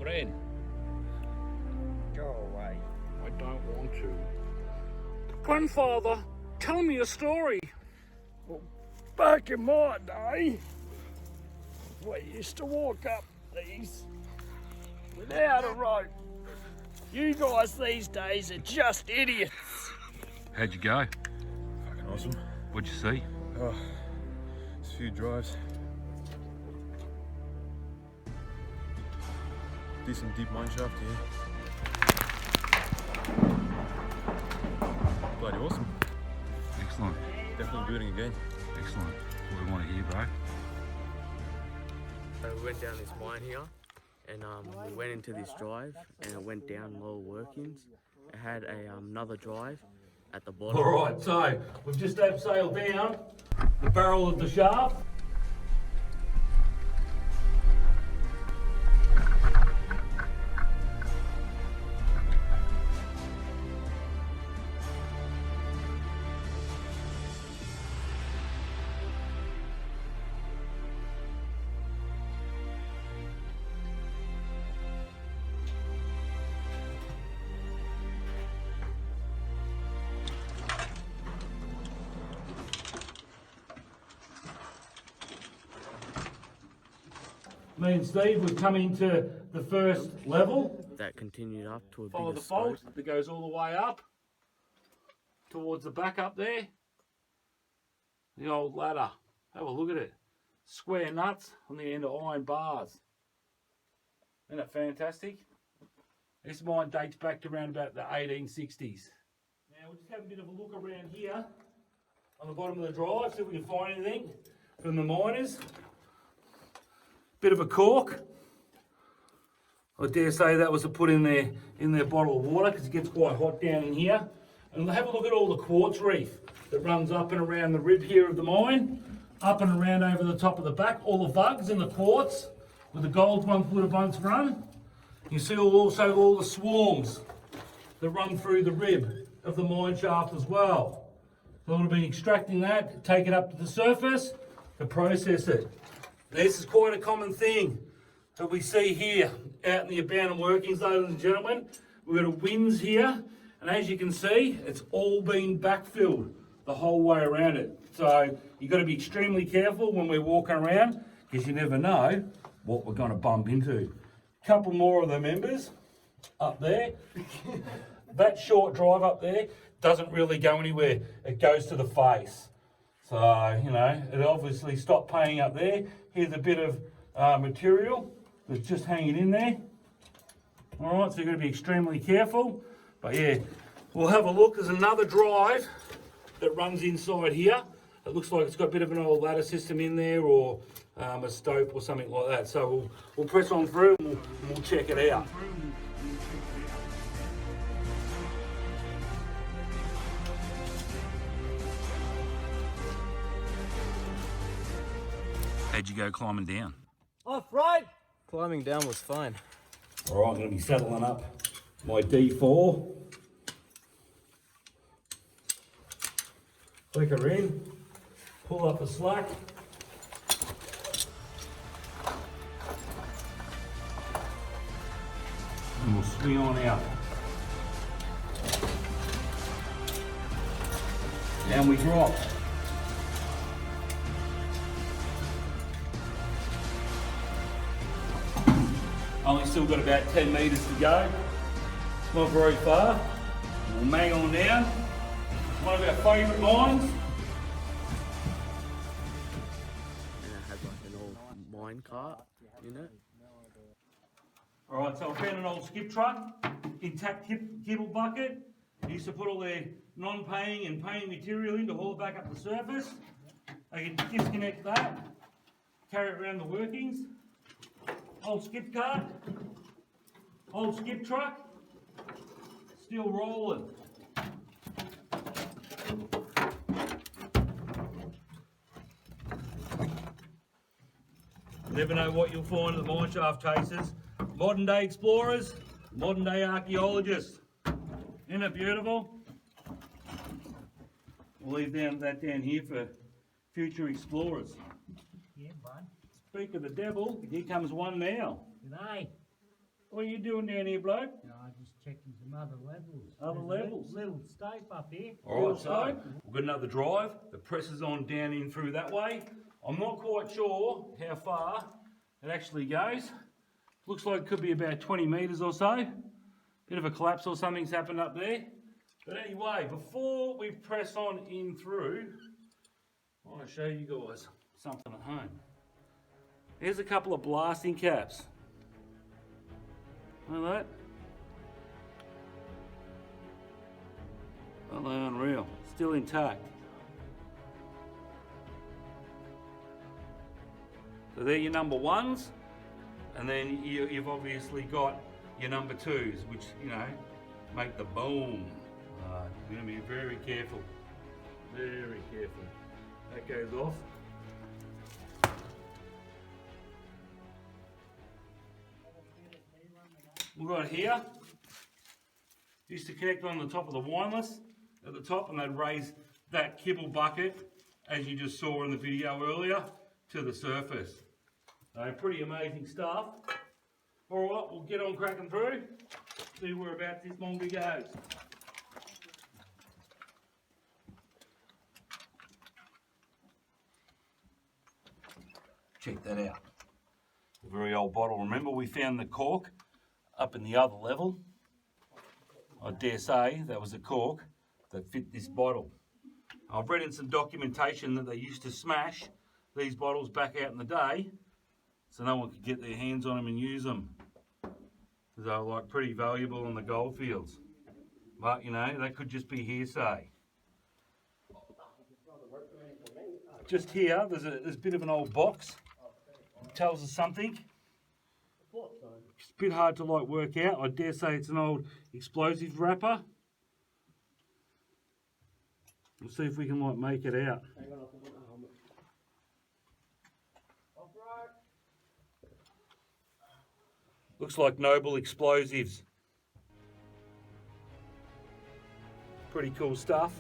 Fred. Go away. I don't want to. Grandfather, tell me a story. Well, back in my day, we used to walk up these without a rope. You guys these days are just idiots. How'd you go? Fucking awesome. What'd you see? Oh, it's a few drives. Decent deep mine shaft, yeah. Bloody awesome. Excellent. Definitely doing it again. Excellent. What we want to hear, bro. We went down this mine here, and we went into this drive, and it went down lower workings. It had another drive at the bottom. All right, so we've just abseiled down the barrel of the shaft. Me and Steve, we've come into the first level. That continued up to a Follow bigger the fault scope. that goes all the way up towards the back up there. The old ladder. Have a look at it. Square nuts on the end of iron bars. Isn't that fantastic? This mine dates back to around about the 1860s. Now we'll just have a bit of a look around here on the bottom of the drive, see if we can find anything from the miners. Bit of a cork. I dare say that was to put in their bottle of water because it gets quite hot down in here. And have a look at all the quartz reef that runs up and around the rib here of the mine, up and around over the top of the back, all the vugs in the quartz with the gold ones would have once run. You see also all the swarms that run through the rib of the mine shaft as well. So we'll be extracting that, take it up to the surface to process it. This is quite a common thing that we see here out in the abandoned workings, ladies and gentlemen. We've got a winds here, and as you can see, it's all been backfilled the whole way around it. So you've got to be extremely careful when we're walking around, because you never know what we're going to bump into. A couple more of the members up there. That short drive up there doesn't really go anywhere. It goes to the face. So, you know, it obviously stopped paying up there. Here's a bit of material that's just hanging in there. All right, so you've got to be extremely careful. But yeah, we'll have a look. There's another drive that runs inside here. It looks like it's got a bit of an old ladder system in there, or a stope or something like that. So we'll press on through and we'll check it out. How'd you go climbing down? Off right. Climbing down was fine. All right, I'm going to be settling up my D4. Click her in, pull up the slack. And we'll swing on out. Down we drop. Only still got about 10 metres to go. Not very far. We'll mang on down. One of our favourite mines. And it had like an old mine cart in it. Alright, so I found an old skip truck, intact kibble bucket. They used to put all their non-paying and paying material in to haul it back up the surface. They can disconnect that, carry it around the workings. Old skip cart, old skip truck, still rolling. Never know what you'll find at the mine shaft chasers. Modern day explorers, modern day archaeologists. Isn't it beautiful? We'll leave that down here for future explorers. Yeah, bud. Speak of the devil, here comes one now. G'day. What are you doing down here, bloke? No, I'm just checking some other levels. Other There's a levels? Little stope up here. All right, so we've got another drive. The press is on down in through that way. I'm not quite sure how far it actually goes. Looks like it could be about 20 metres or so. Bit of a collapse or something's happened up there. But anyway, before we press on in through, I want to show you guys something at home. Here's a couple of blasting caps. Look at that. Aren't they unreal? Still intact. So they're your number ones, and then you've obviously got your number twos, which, you know, make the boom. You're going to be very careful. Very careful. That goes off. We've got here, used to connect on the top of the wireless at the top, and they'd raise that kibble bucket, as you just saw in the video earlier, to the surface. So pretty amazing stuff. All right, we'll get on cracking through, see whereabouts this mongrel goes. Check that out. A very old bottle. Remember, we found the cork up in the other level. I dare say that was a cork that fit this bottle. I've read in some documentation that they used to smash these bottles back out in the day so no one could get their hands on them and use them. They were like pretty valuable in the gold fields. But you know, that could just be hearsay. Just here, there's a bit of an old box. It tells us something. It's a bit hard to like work out. I dare say it's an old explosives wrapper. We'll see if we can like make it out. Looks like Noble Explosives. Pretty cool stuff.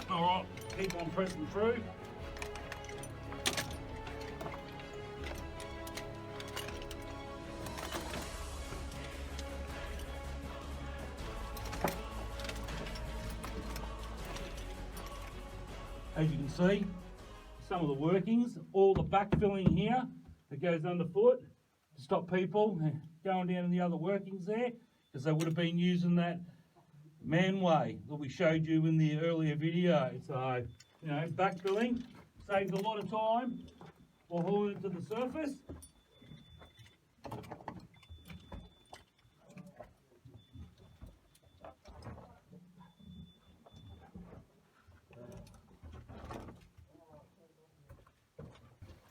Alright, keep on pressing through. As you can see, some of the workings, all the backfilling here that goes underfoot to stop people going down in the other workings there, because they would have been using that manway that we showed you in the earlier video. So, you know, backfilling saves a lot of time while hauling it to the surface.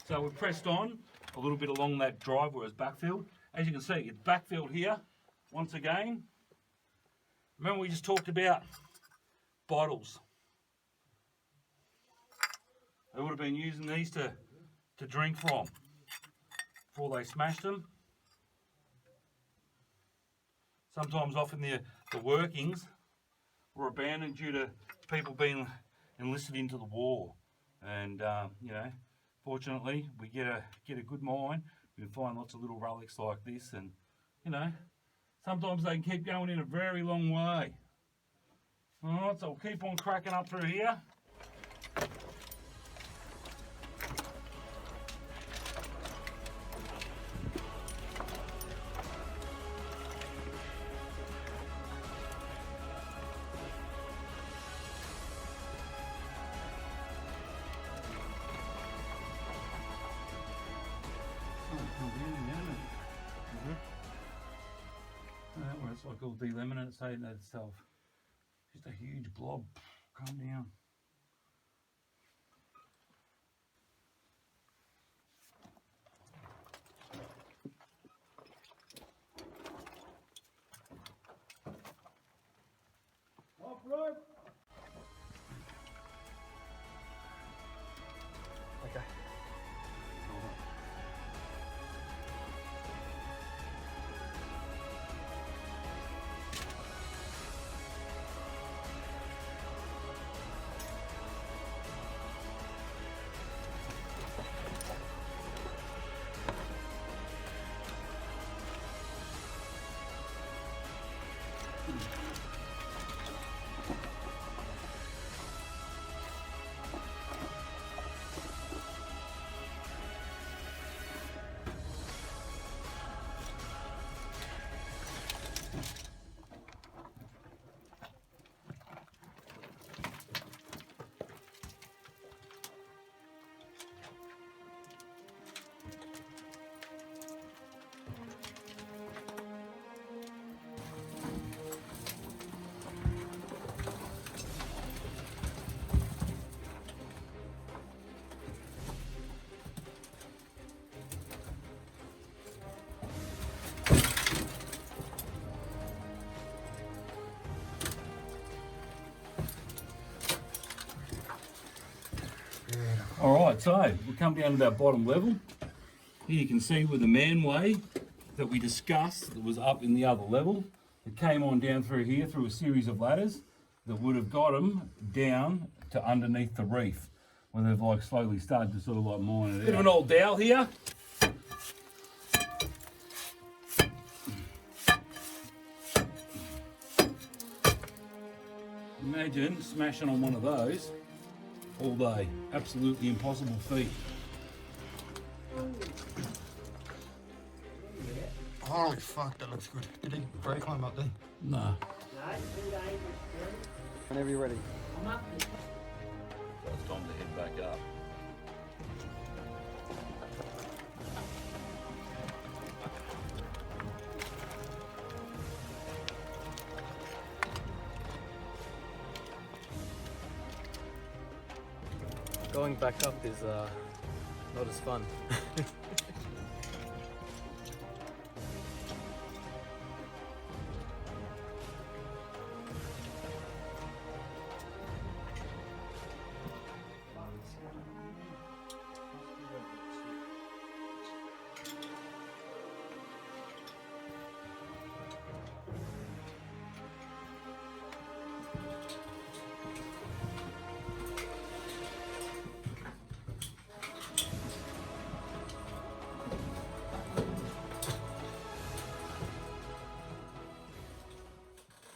So we've pressed on a little bit along that drive where it's backfilled. As you can see, it's backfilled here once again. Remember we just talked about bottles. They would have been using these to drink from before they smashed them. Sometimes often the workings were abandoned due to people being enlisted into the war. And, you know, fortunately, we get a good mine. We can find lots of little relics like this, and you know, sometimes they can keep going in a very long way. All right, so we'll keep on cracking up through here. Where it's like all delaminated itself. Just a huge blob come down. Off-road. Okay. So we come down to that bottom level. Here you can see with the manway that we discussed that was up in the other level. It came on down through here through a series of ladders that would have got them down to underneath the reef, where they've like slowly started to sort of like mine it out. Bit of an old dowel here. Imagine smashing on one of those all day. Absolutely impossible feat. Holy fuck, that looks good. Did he break climb up there? No. Whenever you're ready. So it's time to head back up. Going back up is not as fun.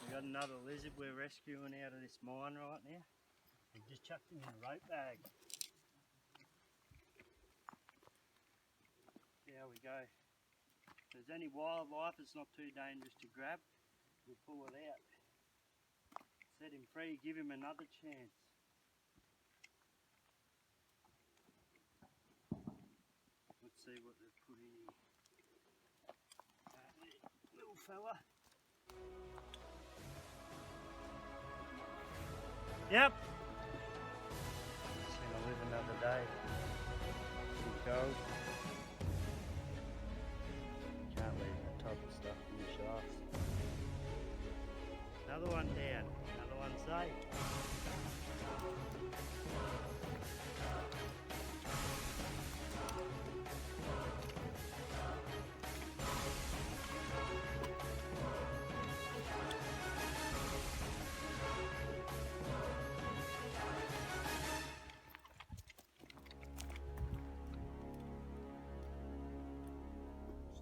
We got another lizard we're rescuing out of this mine right now. We've just chucked him in a rope bag. There we go. If there's any wildlife that's not too dangerous to grab, we'll pull it out. Set him free, give him another chance. Let's see what they've put in here. Little fella. Yep. Just gonna live another day. Too cold. Can't leave that type of stuff in the shafts. Another one down. Another one safe.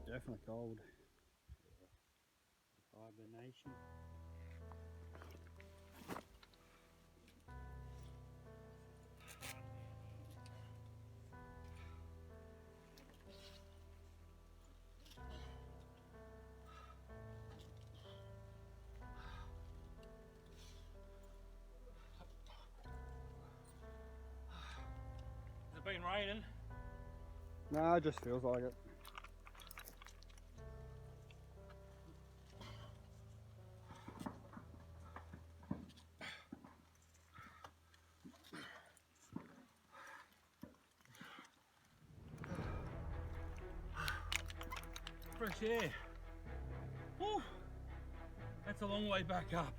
Definitely cold. Hibernation. Has it been raining? No, it just feels like it. Fresh air. Whew. That's a long way back up.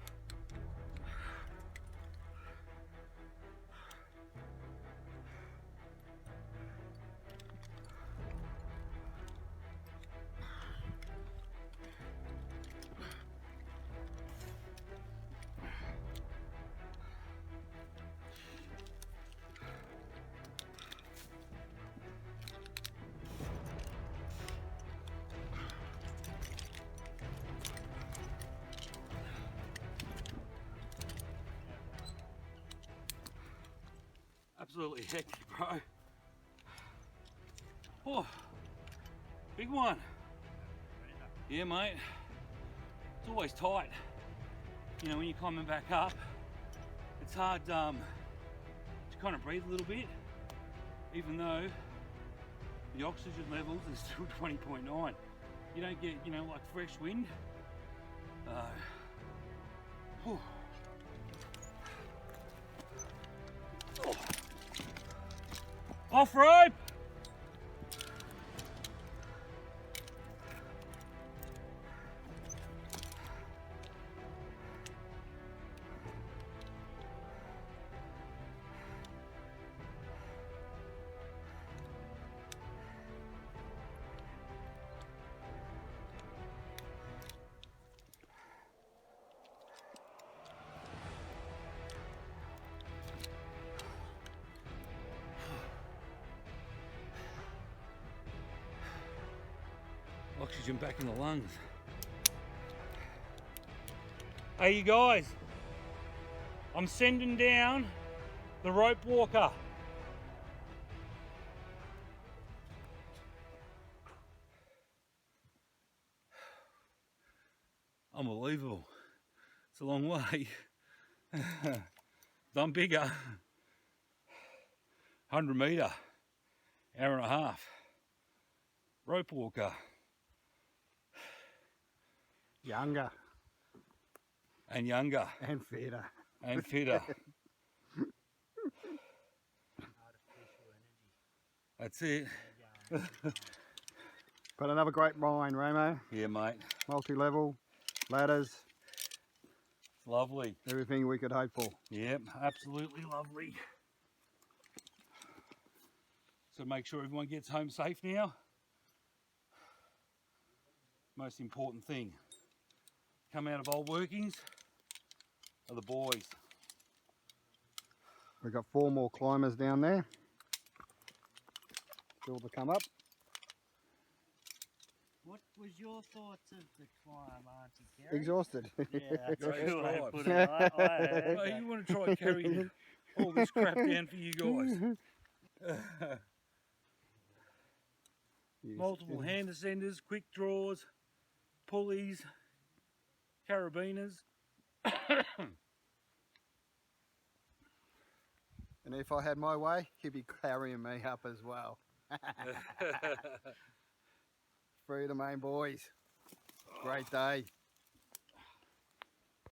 Absolutely hectic, bro. Oh, big one. Yeah, mate. It's always tight. You know, when you're climbing back up, it's hard to kind of breathe a little bit, even though the oxygen levels are still 20.9. You don't get, you know, like fresh wind. Whew. Oh. Off rope! Oxygen back in the lungs. Hey you guys, I'm sending down the rope walker. Unbelievable. It's a long way. Done bigger. 100 metre, hour and a half. Rope walker. Younger And younger. and fitter. And fitter. That's it. But another great mine, Ramo. Yeah, mate. Multi-level, ladders, Lovely. everything we could hope for. Yep, absolutely lovely. So make sure everyone gets home safe now. Most important thing. Come out of old workings are the boys. We've got 4 more climbers down there. Still to come up. What was your thoughts of the climb, Auntie Kerry? Exhausted. Yeah, that's Great good way to strides. put it. I heard Hey, that. you want to try carrying all this crap down for you guys? Multiple hand ascenders, quick draws, pulleys, carabiners. And if I had my way, he'd be carrying me up as well. Free the main boys. Great day.